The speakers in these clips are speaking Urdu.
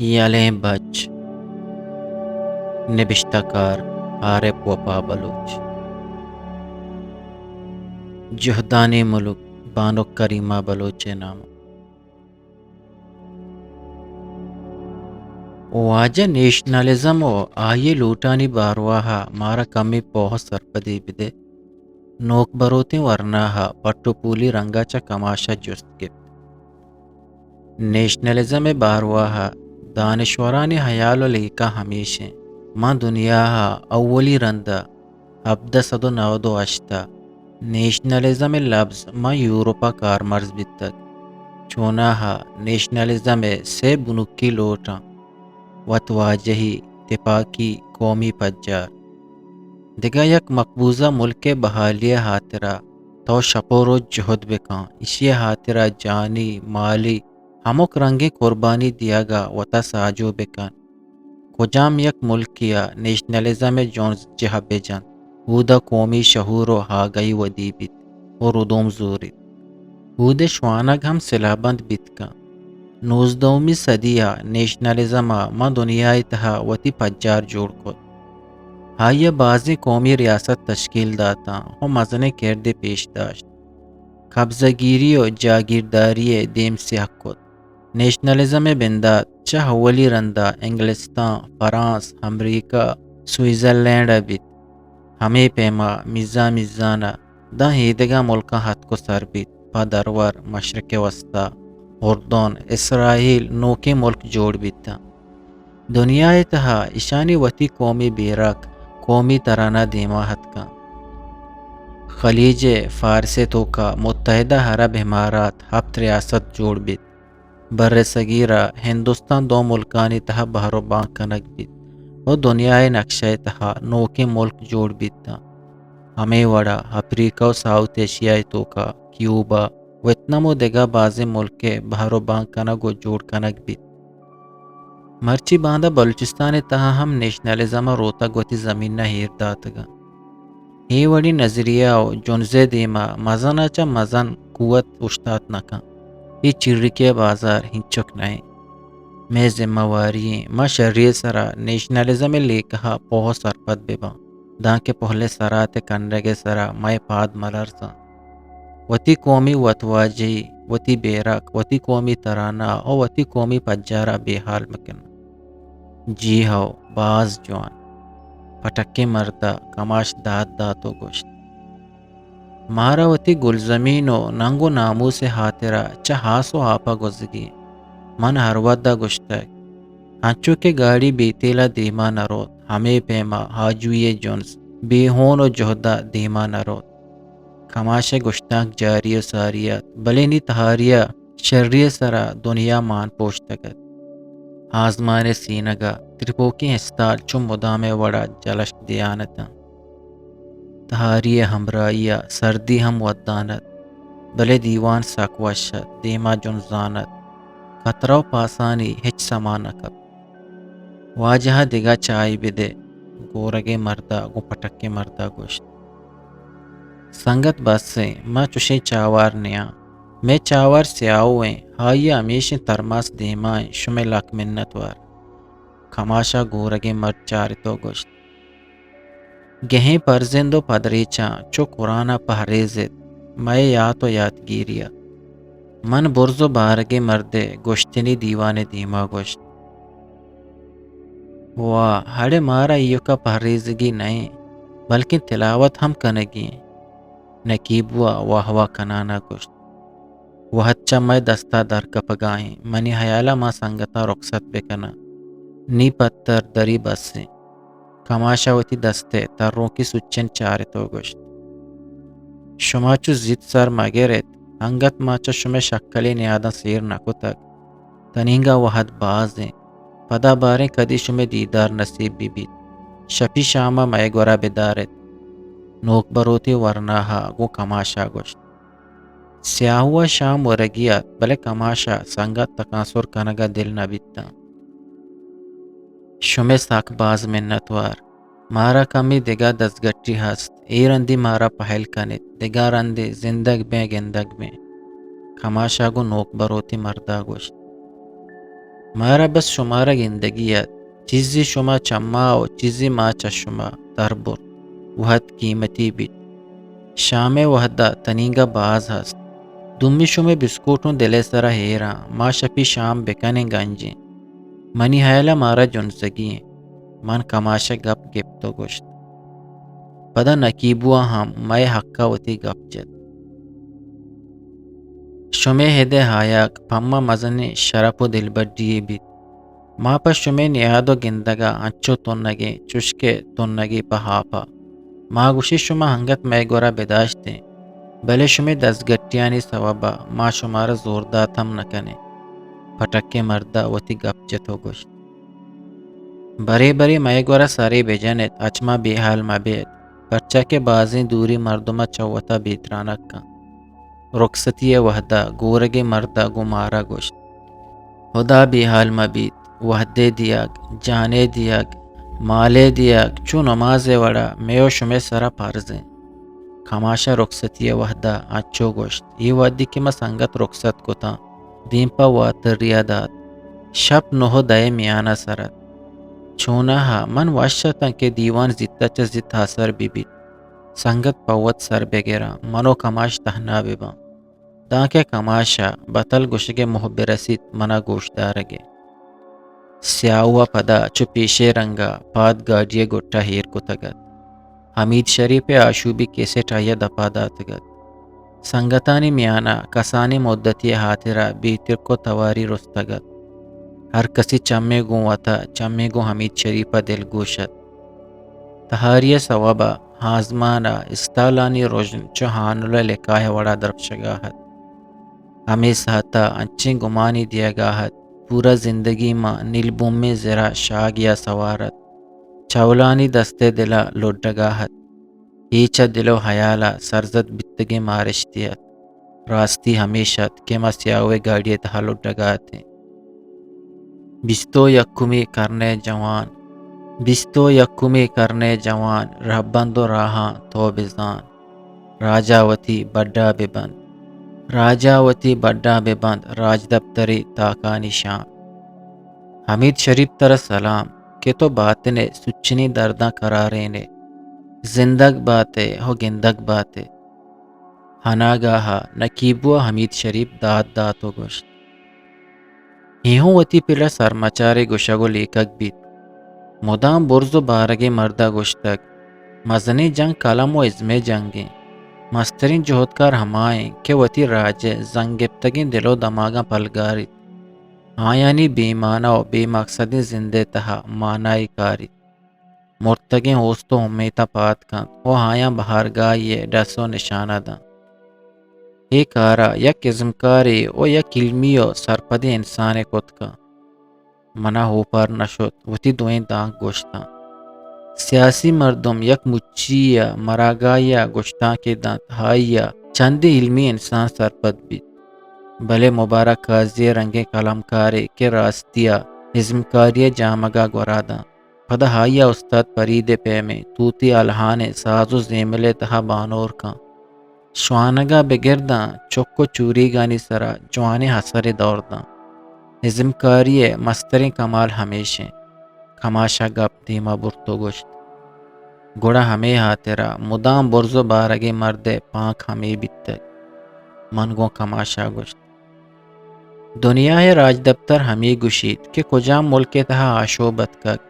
یلیں بچ نبشتہ کار عارف وفا بلوچ جہدانی ملک بانو کریمہ بلوچ نام واجہ نیشنلزم و آئیے لوٹانی بارواہا مارا کمی پوہ سرپدی بدے نوک بروتی ورناہا پٹو پولی رنگا چا کماشا جست گپ نیشنلزم بارواہا دانشورانی حیال لیکا ہمیشیں ماں دنیاہا اولی رندہ 1798 نیشنلزم لفظ ماں یوروپا کار مرز بیتک چوناہا نیشنلزم سے بنکی لوٹاں وتواجہی تپاکی قومی پجار دیگا یک مقبوضہ ملک بحالی خاطرہ تو شپورو جہد بکاں اسی خاطرہ جانی مالی ہمک رنگی قربانی دیا گا وتا ساجو بکن کجام یک ملکیا نیشنلزم جونز جہا بجن اودا قومی شہور و ہاگئی ودی بیت اور ردوم زورید اود شوانگ ہم سلابند بیت کا 19ویں صدیہ نیشنلزم ما دنیای تہا وتی پجار جوڑ کت ہائیہ بعضی قومی ریاست تشکیل داتا ہو مزنے کردے پیش داشت قبضہ گیری و جاگیرداری دیم سیاہ کت نیشنلزم بندات چہ اولی رندہ انگلستان فرانس امریکہ سوئٹزرلینڈ بیت ہمیں پیما میزانہ دا ہیدگا ملکہ ہتھ کو سر بیت پادرور مشرق وسطی اردن اسرائیل نوکے ملک جوڑ بیتا دنیا تہا اشانی وتی قومی بیرک قومی ترانہ دیما ہتھ کا خلیج فارس تو کا متحدہ عرب امارات ہفت ریاست جوڑ بیت بر صغیرہ ہندوستان دو ملکانی تہا بحر و بان کنک بیت و دنیا نقشہ تہا نوکے ملک جوڑ بیتا ہمیں وڑا افریقہ و ساؤتھ ایشیائی تو کا کیوبا ویتنام و دیگا بازی ملک بحر و بان کنک و جوڑ کنک بیت مرچی باندہ بلوچستان تہا ہم نیشنلزم روتا گوتی زمین نہ ہیر داتگا ہی وڑی نظریہ و جنزے دیما مزن چا مزن قوت اشتات نکا یہ چرکی بازار ہنچک نئے میں ذمہ واری ما شریع سرا نیشنلزم لے کہا پوہ سرپد ببا دان کے پہلے سرات کنرگے سرا مائے پاد ملرزا وتی قومی وتواجی وتی بیرک وتی قومی ترانہ اور وتی قومی پجارہ بے حال مکن جی ہو باز جوان پٹکے مردہ کماش داد داتو گوشت مارا وتی گل زمین و ننگو نامو سے خاطرہ چہاس و آپا گزگی من ہر ودا گشتک ہنچو کے گاڑی بیتیلا دیما نروت ہمیں پیما حاجوی جونس بے ہون و جہدہ دیما نروت کماش گشتاک جاری و ساریت بلینی تہاریہ شریع سرا دنیا مان پوشتگت آزمان سینگا ترپوکی ہستال چو مدام وڑا جلش دیانتا تہاری ہمرائیہ سردی ہم ودانت بلے دیوان ساکوشت دیما جنزانت خطرہ و پاسانی ہچ سمانکب واجہ دگا چائے بدے گورگے مردہ گو پٹکے مردہ گوشت سنگت بس سے ما چوشے چاوار نیا میں چاوار سیاویں ہائی ہمیشہ ترماس دیمائیں شمیں لاک منت وار کھماشا گورگے مرد چارتو گوشت گہیں پرزندو پدریچاں چو قرآن پہریزت میں یاد و یادگیریا من برزو بارگے مردے گوشتنی دیوان دیما گوشت واہ ہڑے مارا ایو کا پہریزگی نہیں بلکہ تلاوت ہم کنگی نکیبوا واہوا کنانا گوشت وہچا میں دستا در کپگائیں منی حیالہ ما سنگتا رخصت بکنا نی پتر دری بس سے کماشاوتی دستے تروں کی سچن چارتو گوشت شما چو زید سر مگرت انگت ماچا شما شکلی نیادا سیر نکو تک تنینگا وحد بازیں پدا باریں کدی شما دیدار نصیب بی بیت شپی شاما میں گورا بدارت نوک بروتی ورناہا گو کماشا گوشت سیاہوا شام ورگیات بلے کماشا سنگت تکانسور کنگا دل نبیتا شما ساک باز منتوار مارا کمی دگا دستگٹی ہست ایرندی مارا پہل کنت دگا رندی زندگ بیں گندگ بیں کماشا گو نوک بروتی مردہ گوشت مارا بس شمارا زندگیت چیزی شما چما و چیزی ما چشما تربر وحد قیمتی بیت شام وحدہ تنینگا باز ہست دمی شمے بسکوٹوں دلے سرا ہیرا ما شپی شام بکنے گنجیں منی حیلا مارا جنسگیں من کماشا گپ گپ تو گشت پدا نکیبوا ہم میں حقا وتی گپ جت شمے ہدے ہایاک پما مزنے شرپ و دل بڈی بیت ما پا شمے نیادو گندگا انچو تنگے چشکے تنگی پہاپا ما گوشی شما ہنگت میں گورا بداشتے بلے شمے دزگٹیانی سوابا ما شمارا زورداتم نکنے پٹکے مردہ وتی گپ جتو گشت بری بری میں گورا ساری بجنت اچما بی حال مبیت پرچا کے بازیں دوری مردما چوتا بیترانک رخصتی وحدہ گورگے مردہ گمارا گشت خدا بی حال مبیت وحدے دیاگ جانے دیاگ مالے دیاگ چو نماز وڑا میو شمے سرا پارزیں کماشا رخصتی وحدہ اچو گشت یہ ودی کہ ما سنگت رخصت کو تا دیمپا واتر ریادات شپ نہو دائے میانا سرت چونا ہا من واشتا کہ دیوان زیتا چا زیت حاصر بی بیت سنگت پوت سر بگیرا منو کماش تہنا ببا دانکہ کماشا بطل گوشگے محب رسید منا گوشدارگے سیاہوا پدا چو پیشے رنگا پاد گاڑیے گٹا ہیر کو تگت حمید شریف آشوبی کیسٹ آیا دپا داتگت سنگتانی میانا کسانی مدتی ہاترا بیتر کو تواری رستگت ہر کسی چمے گو وطا چمے گو حمید شریفہ دل گوشت تہاریہ ثوابا ہازمانا استالانی روشن چو ہانولا لکاہ وڑا درفشگاہت ہمیں سہتا انچیں گمانی دیا گاہت پورا زندگی ماں نیلبوم میں ذرا شاگیا سوارت چولانی دستے دلا لڈگاہت ایچا دلو حیالا سرزد بتگے مارشتیت راستی ہمیشت کہ مسیاوے گاڑی تہا لڈگاہتے بستو یکمی کرنے جوان بستو یکمی کرنے جوان رہبندو راہاں تو بزان راجاوتی بڈا ببند راجاوتی بڈا ببند راج دفتری تاکا نشان حمید شریف تر سلام کہ تو باتنے سچنی درداں قرارینے زندگ باتے ہو گندگ باتے ہناگاہا نکیبوا حمید شریف داد داتو گشت ہیہوں وتی پلا سرمچارے گشگو لیکک بیت مدام برزو بارگے مردہ گشتک مزنی جنگ کلم و ازمے جنگیں مسترین جہدکار ہمائیں کہ وتی راجے زنگبتگیں دلو دماغاں پلگاری آیانی بے معنی و بے مقصدی زندے تہا معنی کاری مرتگیں ہوستو امیتا پات کن او آیاں بہارگاہی ڈسو نشانہ دا ایک آرا یک ازمکاری او یک علمیو سرپدی انسان کت کا منا ہو پار نشد وتی دوئیں دانگ گوشتاں سیاسی مردم یک مچیا مراگایا گشتاں کے دانت ہائیا چندی علمی انسان سرپد بیت بلے مبارک قاضی رنگے کلم کارے کے راستیا ازمکاری جامگا گورادا پدا ہائیا استاد پرید پے میں توتی الہانے سازو زیملے تہا بانور کا شوانگا بگرداں چکو چوری گانی سرا جوانے حسر دورداں ازمکاری مستریں کمال ہمیشیں کماشا گپ دیما برتو گشت گوڑا ہمیں ہاترا مدام برزو بارگے مردے پانک ہمیں بیتک منگو کماشا گشت دنیا ہے راج دفتر ہمیں گشید کہ کجام ملک تہا آشوبت کک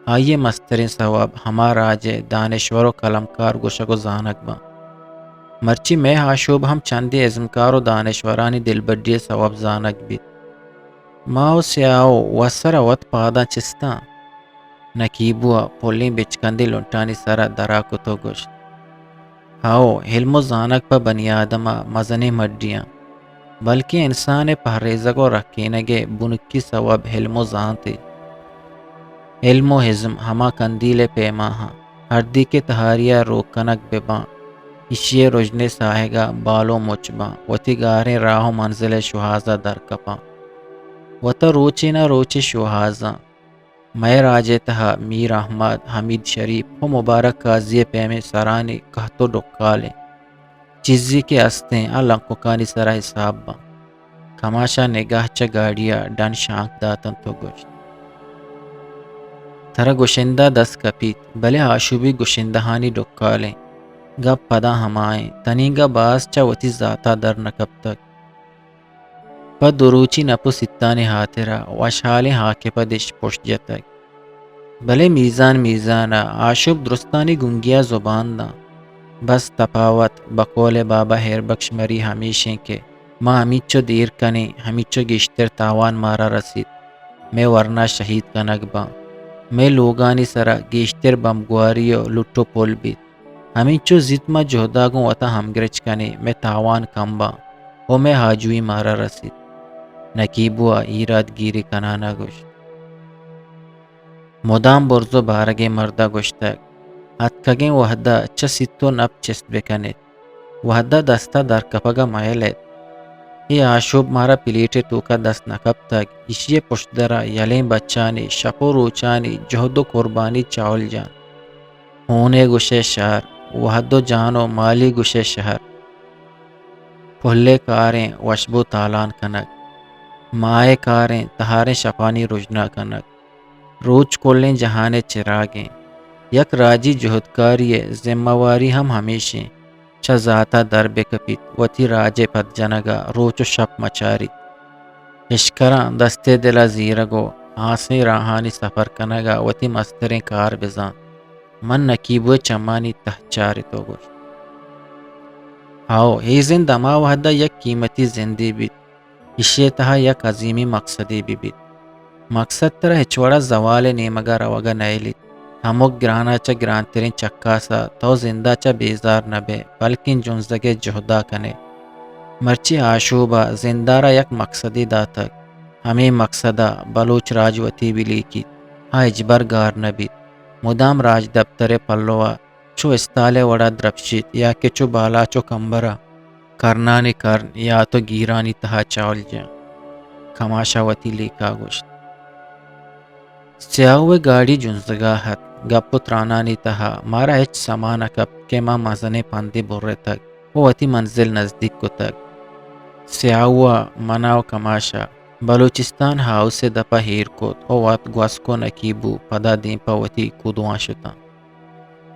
آئیے مستریں ثواب ہما راجے دانشور و کلمکار گشگو زانک با مرچی میں آشوب ہم چندی ازمکار و دانشورانی دل بڈی ثواب زانک بیت ماو سیاو وسر وط پادا چستاں نکیبوا پولیں بچکندی لنٹانی سرا درا کتو گشت ہاؤ علم و زانک پا بنی آدما مزنے مڈیاں بلکہ انسان پہریزگو رکھینگے بنکی ثواب علم و زانتے علم و حزم ہما کندیل پیماہاں ہردی کے تہاریہ روکنک بباں اشیے رجنے ساہگا بالو مچباں وتی گاریں راہو منزل شہازہ در کپاں وتا روچی نہ روچی شہازاں میں راجے تہا میر احمد حمید شریف و مبارک قاضی پیمے سرانی کہتو ڈکالیں چیزی کے استیں لنکوکانی سرا حساب با کماشا نگاه چه گاڑیا ڈن شانک داتن تو گوشت ترا گوشندہ دست کپیت بلے آشوبی گوشندہانی ڈکالیں گپ پدا ہمائیں تنیگا باز چا وتی ذاتا در نکب تک پا دروچی نپو ستانی ہاترا وشحالیں ہاکے پا دش پشت جتک بلے میزانا آشوب درستانی گنگیا زبان دا بس تفاوت بقول بابا ہیر بخش مری ہمیشیں کے ماں ہمیچو دیر کنے ہمیچو گشتر تاوان مارا رسید میں ورنہ شہید کنک با میں لوگانی سرا گیشتر بمگواریو لٹو پول بیت ہمیچو زیتما جہداگوں وطا ہمگرچ کنے میں تاوان کم با او میں حاجوی مارا رسید نکیبوا ایراد گیری کنانا گوشت مدام برزو بارگے مردہ گوشتک اتکگیں وحدہ چستو نب چست بکنیت وحدہ دستا در کپگا مائلیت ای آشوب مارا پلیٹ تو کا دست نکب تک اشی پشت درا یلیں بچانی شپو روچانی جہد و قربانی چاول جان ہونے گوشے شہر وحدو جانو مالی گوشے شہر پھلے کاریں وشبو تالان کنک مائے کاریں تہاریں شپانی رجنا کنک روچ کولیں جہانے چراغیں یک راجی جہدکاری ذمہ واری ہم ہمیشیں چا ذاتا در بکپیت وتی راجے پت جنگا روچ و شپ مچاری اشکران دستے دلا زیرگو آسیں راہانی سفر کنگا وتی مستریں کار بزان من نکیبو چمانی تہچاری تو گوش ہاو ہی زند اما وحدہ یک قیمتی زندی بیت اشی تہا یک عظیمی مقصدی بھی بیت مقصد ترہ ہچوڑا زوال نیمگا روگا نیلیت ہموک گرانا چا گرانترین چکاسا تو زندہ چا بیزار نبے بلکن جنزگے جہدا کنے مرچی آشوبا زندارا یک مقصدی داتک ہمیں مقصدہ بلوچ راجوتی بھی لیکیت ہاں اجبر گار نبیت مدام راج دفتر پلوا چو استالے وڑا درپشیت یا کہ چو بالا چو کمبرا کرنانی کرن یا تو گیرانی تہا چاول جا کماشاوتی لیکا گوشت سیاوے گاڑی جنزگاہت گپو ترانانی تہا مارا ہچ سمانا کب کہ ماں مزنے پاندی برے تک وہ وتی منزل نزدیک کو تک سیاوا مناو کماشا بلوچستان ہاؤس سے دپا ہیر کوت او وات گواسکو نکیبو پدا دین پا وتی کودوان شتا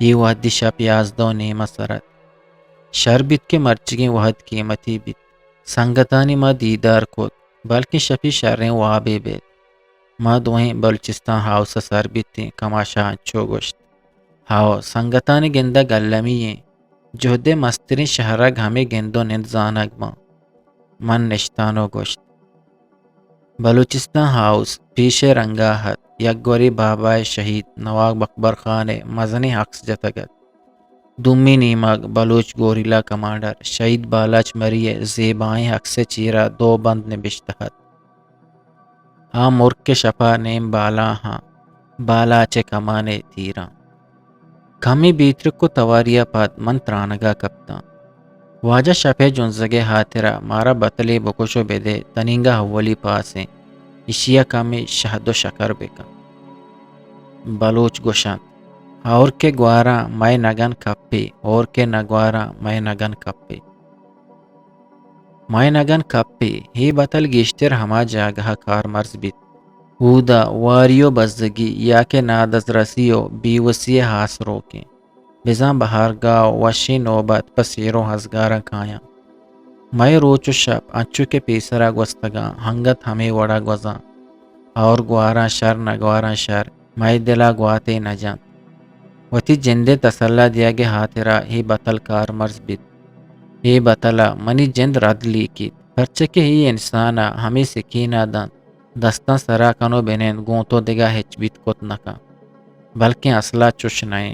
یہ وحدی شپ یازدو نیمہ سرت شربت کے مرچگیں وحد قیمتی بیت سنگتانی ما دیدار کوت بلکہ شپی شریں وابے بیت ما دوہیں بلوچستان ہاؤس سر بیتیں کماشا انچو گوشت ہاو سنگتانی گندہ گلمییں جہدے مسترین شہرگ ہمیں گندو نند زانگ ما من نشتانو گوشت بلوچستان ہاؤس پیش رنگاہت یک گوری بابائے شہید نواب اکبر خان مزنی حقس جتگت دومی نیمگ بلوچ گوریلا کمانڈر شہید بالاچ مریے زیبائیں حق سے چیرا دو بند نبشتہت ہاں مرک کے شپا نیم بالا ہاں بالا چے کمانے تیرا کمی بیترک کو تواریا پاد من ترانگا کپتا واجہ شپے جنزگے ہاترا مارا بطلی بکشو بیدے تنینگا حولی پاسیں اشیا کمی شہد و شکر بکا بلوچ گوشند اور کے گوارا میں نگن کپی اور کے نگوارا میں نگن کپی میں نگن کپی ہی بطل گیشتر ہما جاگہ کار مرز بیت اودا واریو بزدگی یا کہ نادز رسیو بیوسی ہاس روکیں بزاں بہار گاو وشی نوبت پسیرو ہزگارا کھایا میں روچو شپ انچو کے پیسرا گوستگاں ہنگت ہمیں وڑا گوزاں اور گوارا شر نگوارا شر میں دلا گواتے نہ جان وتی جندے تسلا دیا گے ہاترا ہی بطل کار مرز بیت ہی بطلا منی جند رد لیکیت پرچکے ہی انسانا ہمیں سکینہ دان دستان سرا کنو بینین گونتو دگا ہچ بیت کت نکا بلکہ اصلا چش نئے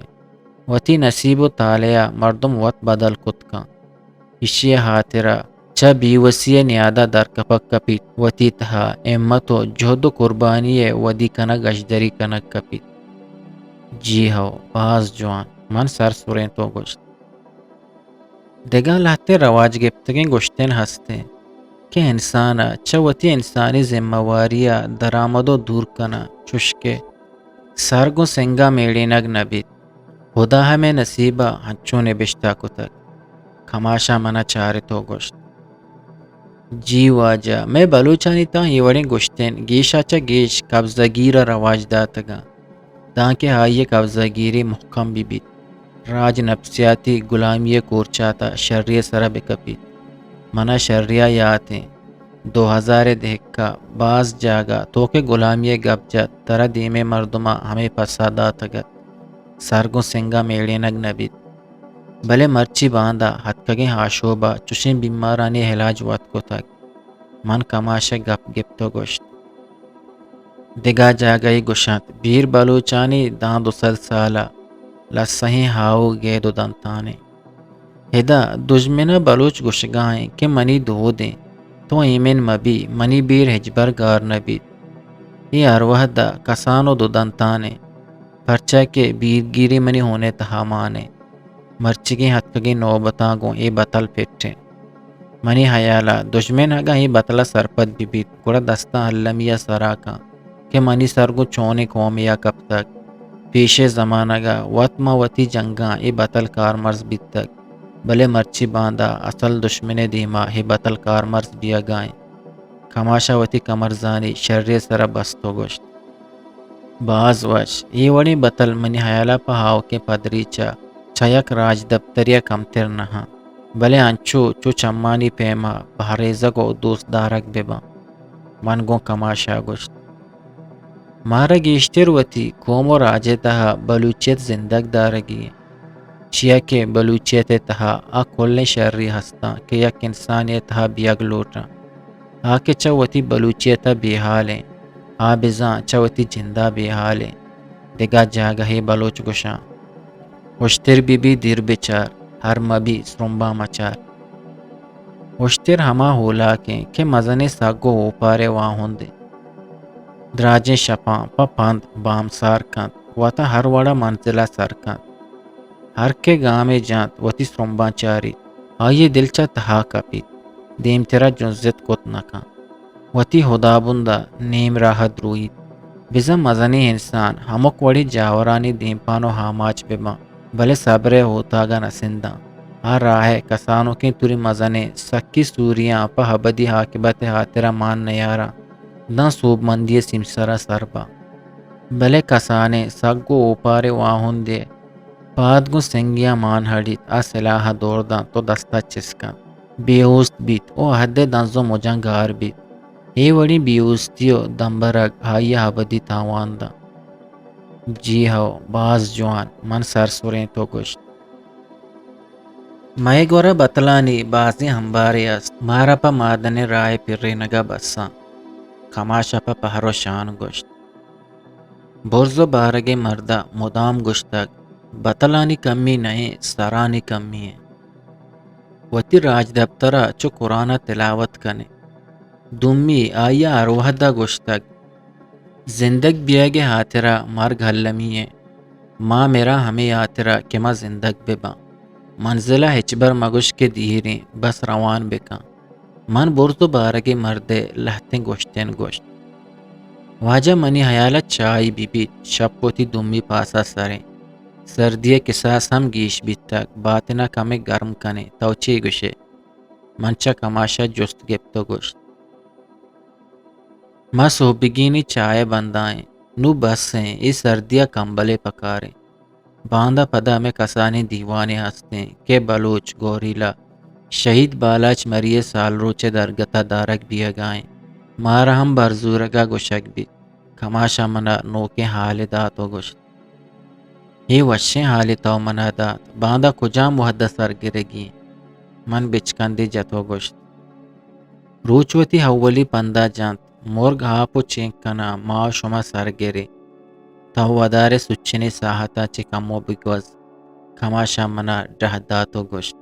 وتی نصیب و تالیا مردم وط بدل کت کا اشی ہاترا چا بیوسی نیادہ در کپک کپیت وتی تہا امتو جہد و قربانی ودی کنگ اشدری کنگ کپیت جی ہو باز جوان من سر سورین تو گوشت دگاں لاتے رواج گپتگیں گوشتین ہستے کہ انسانا چوتی انسانی ذمہ واریا درآمد و دور کنا چشکے سرگو سنگا میڑی نگ نبیت خدا ہمیں نصیبہ ہنچو نبشتہ کو تک کماشا منا چارے تو گوشت جی واجہ میں بلوچانی تا یہ وڑیں گشتین گیشا چا گیش قبضہ گیر رواج داتگا تاکہ ہائی قبضہ گیری محکم بھی بیت راج نفسیاتی غلامی کورچاتا شریع سرا بکپیت منا شریعہ یاتیں 2000 دہکا بعض جاگا تو کہ غلامی گب جت ترا دیم مردمہ ہمیں پسادات گت سرگو سنگا میڑے نگ نبیت بلے مرچی باندھا ہتکگیں ہاشوبا چشیں بیمارانی علاج وات کو تک من کماشے گپ گپ تو گوشت دگا جاگئی گشت بیر بلوچانی دان 200 سالہ لسہیں ہاؤ گے دو دنتانے ہدا دجمنہ بلوچ گشگائیں کہ منی دو دیں تو ایمن مبی منی بیر ہجبر گار نبیت یہ اروہ دا کسانو دو دنتانے پرچہ کے بیر گیری منی ہونے تہامانے مرچگی ہتکگی نوبتاں گو اے بطل پھٹیں منی حیالا دشمن ہگا ہی بطلا سرپت بھی بیت گوڑا دستا حلمیہ سراکا کہ منی سرگو چونے قومیا کب تک پیش زمانہ گا وطما وطی جنگاں اے بطل کار مرز بیت تک بلے مرچی باندھا اصل دشمن دیما ہی بطل کار مرز بیا گائیں کماشا وطی کمرزانی شر سرا بستو گوشت باز وش یہ وڑی بطل منی حیالا پہاو کے پدریچا چھیک راج دفتریا کمتر نہا بلے انچو چو چمانی پیما بحریزہ کو دوست دارک ببا من گو کماشا گوشت مارا گیشتر وتی قوم و راجے تہا بلوچیت زندگ دارگی چیا کے بلوچیت تہا آ کھولنے شرری ہستا کہ یک انسانی تہا بیگ لوٹا آ کے چوتی بلوچیت بے حالیں آ بزاں چوتی جندہ بے حالیں دگا جاگہی بلوچ گشاں وشتر بی دیر بچار ہر مبی سرمبا مچار وشتر ہما ہولا کہ مزنے ساگو ہو پارے واہن دے دراجیں شپاں پپند بام سار کند وطا ہر وڑا منزلہ سر کند ہر کے گامے جانت وتی سرمبا چاری آئیے دلچا تہا کپیت دیم تیرا جنزت کت نکا وتی خدا بندہ نیم راہ دروید بزا مزنی انسان ہمک وڑی جاورانی دیم پانو ہاماچ بما بلے صبرے ہوتا گا نسندہ آ راہ کسانوں کی توری مزنے سکی سوریاں پہ حبدی حاکبت حاترہ مان نیارا دن صوب مندی سمسرہ سربا بلے کسانے سگو اوپارے واہن دے پادگو سنگیا مان ہڑیت آ سلاح دوردان تو دستا چسکن بیوست بیت او حد دنزو مجان گار بیت اے وڑی بیوستیو دمبرگ آئی حبدی تاواندہ جی ہو باز جوان من سرسوریں تو گشت مائے گورا بطلانی بازی ہمباری است مارا پا مادن رائے پھر نگا بساں کماشا پا پہرو شان گشت برزو بارگے مردہ مدام گشتک بطلانی کمی نہیں سرانی کمی ہے وتی راج دفترہ چو قرآن تلاوت کنے دمی آیا اروہدہ گشتک زندگ بیاگے ہاترہ مرگ حلمی ہے ماں میرا ہمیں آترہ کہ ماں زندگ ببا منزلہ ہچبر مگش کے دیریں بس روان بکا من برزو بارگے مردے لہتیں گوشتیں گوشت واجہ منی حیالت چائی بی بیت شپوتی دمی پاسا سریں سردیے کساس ہم گیش بیت تک باتنا کمے گرم کنے توچے گشے منچا کماشا جست گپتو گوشت ماں صوبگینی چائے بندائیں نو بسیں اس سردیا کمبلے پکاریں باندھا پدا میں کسانی دیوانے ہنستے کہ بلوچ گوریلا شہید بالاچ مریے سال روچے درگتا دارک بیا گائیں مارا ہم برزورگا گوشک بھی کماشا منا نوکے حال داتو گوشت یہ وشیں حال تو منا دات باندھا کجا محدہ سر گرگی من بچکندی جتو گوشت روچوتی حولی پندہ جانت مرگ ہاپو چینک کنا ما شما سر گرے تو ودارے سچنی ساہتا چکمو بگوز کماشا منا ڈہ داتو گوشت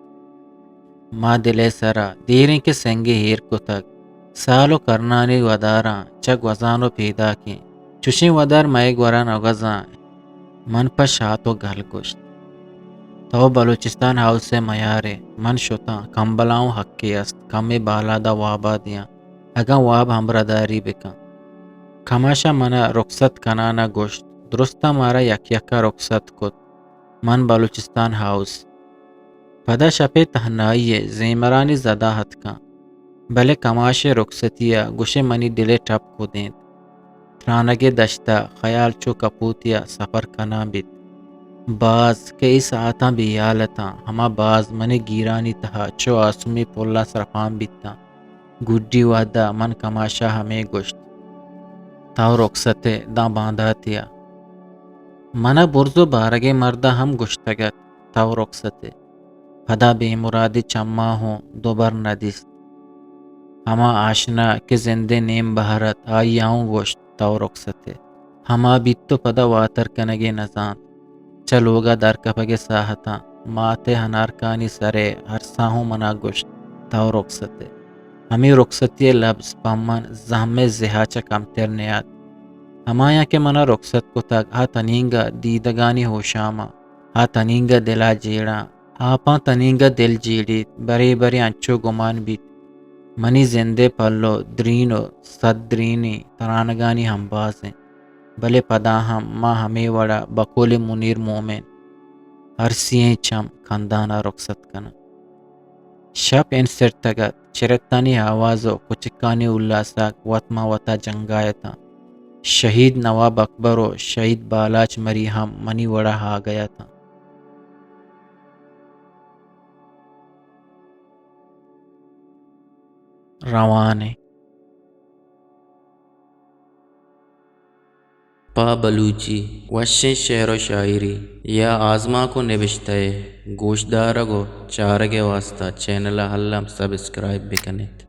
ما دلے سرا دیریں کے سنگی ہیر کو تک سالو کرنانی وداراں چگ وزانو پیدا کی چوشیں ودار مائے گوران اگزاں من پا شاتو گھل گوشت تو بلوچستان ہاؤس سے میارے من شتا کمبلاؤں حقی است کمی بالا دا وابا دیاں اگا واب ہمبرداری بکن کماشا منا رخصت کنانا گوشت درستا مارا یک یکا رخصت کت من بلوچستان ہاؤس پدا شپے تہنائی زیمرانی زدہ ہتھ کا بلے کماش رخصتیا گوشے منی دلے ٹپ کو دین ترانگے دشتا خیال چو کپوتیا سفر کنا بیت باز کئی ساعتاں بھی یالتاں ہما باز منی گیرانی تہا چو آسمی پولا سرفان بیتا گڈی وحدہ من کماشا ہمیں گوشت تاو رخصتے داں باندھاتیا منا برزو بارگے مردہ ہم گشتگت تاو رخصتے پدا بے مرادی چما ہوں دوبر ندیس ہما آشنا کے زندے نیم بہرت آئیاؤں گوشت تاو رخصتے ہما بیتو پدا واتر کنگے نزان چلوگا در کپگے ساہتاں ماتے ہنارکانی سرے ہرساہوں منا گوشت تاو رخصتے ہمیں رخصتی لفظ پمن زہم زہاچا کمتر نیاد ہمایا کے منا رخصت کو تک ہا تنینگا دیدگانی ہوشاما ہا تنینگا دلا جیڑا ہاپاں تنینگا دل جیڑیت بری بری انچو گمان بیت منی زندے پلو درینو صد درینی ترانگانی ہم بازیں بلے پدا ہم ماں ہمیں وڑا بقول منیر مومن ہرسییں چم خندانا رخصت کنا شپ ان سرتگت چرتانی آوازو کچکانی اللاساک وطما وطا جنگایتا شہید نواب اکبر و شہید بالاچ مری ہم منی وڑا ہا گیا تھا روانے پا بلوچی وشیں شعر و شاعری یا آزما کو نوشتہ گوشدارگو چارگے واسطہ چینل ہلم سبسکرائب بکنیت